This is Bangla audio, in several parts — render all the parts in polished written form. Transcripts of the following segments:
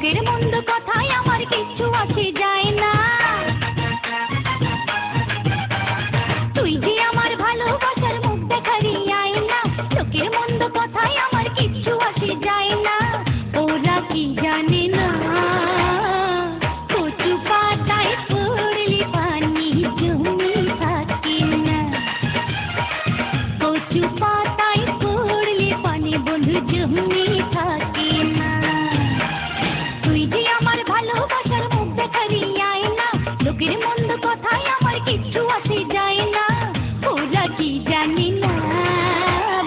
লোকের মন্দ কথায় আমার কিচ্ছু আসে যায় না। তুই যে আমার ভালোবাসার মুখ দেখারি আয়না, লোকের মন্দ কথায় আমার কিচ্ছু আসে যায় না। ওরা কি জানে না কচু পাতায় পড়লে পানি জমে থাকে না। কচু পাতায় পড়লে পানি বন্ধু জমে থাকে না। তুই যে আমার ভালোবাসার মুখ দেখারি আয়না, লোকের মন্দ কথায় আমার কিচ্ছু আসে যায় না। ওরা কি জানে না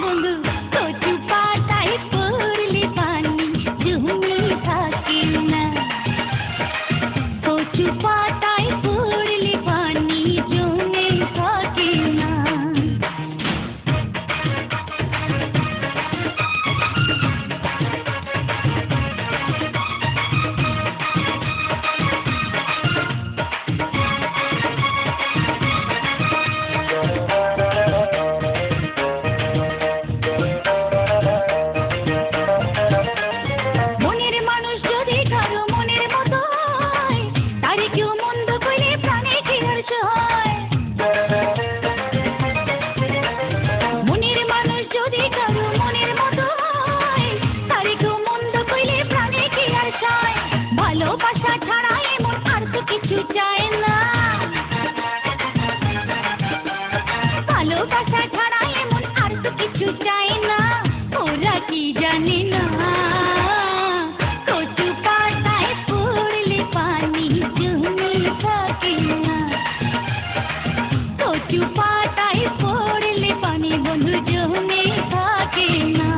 বন্ধু কচু পাতায় পড়লে পানি জমে থাকে না। কচু পাতায় পড়লে পানি জমে থাকে না। মনের মানুষ যদি কারো মনের মতো হয়, তারে কেউ মন্দ কইলে প্রাণে কি হর্ষ হয়। মনের মানুষ যদি কারো মনের মতো হয়, তারে কেউ মন্দ কইলে প্রাণে কি হর্ষ হয়। ভালোবাসা ছাড়া এমন আর তো কিছু চায় না। ভালোবাসা ছাড়া এমন আর তো কিছু চায় না। ওরা কি জানে না কচু পাতায় পড়লে পানি জমে থাকে না। কচু পাতায় পড়লে পানি বন্ধু জমে থাকে না।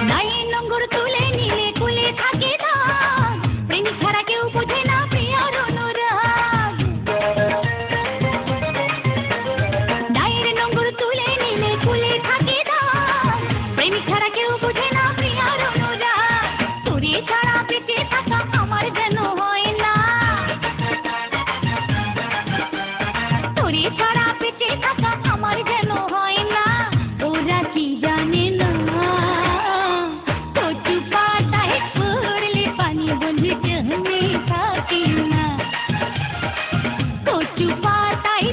নাই নোংর তুলে নিলে কুলে থাকে দাগ, প্রেম ছাড়া কেউ বোঝে না প্রিয়র অনুরাগ। নাইর নোংর তুলে নিলে কুলে থাকে দাগ, প্রেম ছাড়া কেউ বোঝে না প্রিয়র অনুরাগ। তোরে ছাড়া বেঁচে থাকা আমার যেন হয় না। তোরে ছাড়া বেঁচে থাকা আমার যেন হয় না। ওরা কি জানে না কচু পাতায় পড়লে পানি বন্ধু জমে থাকে না। কচু পাতায়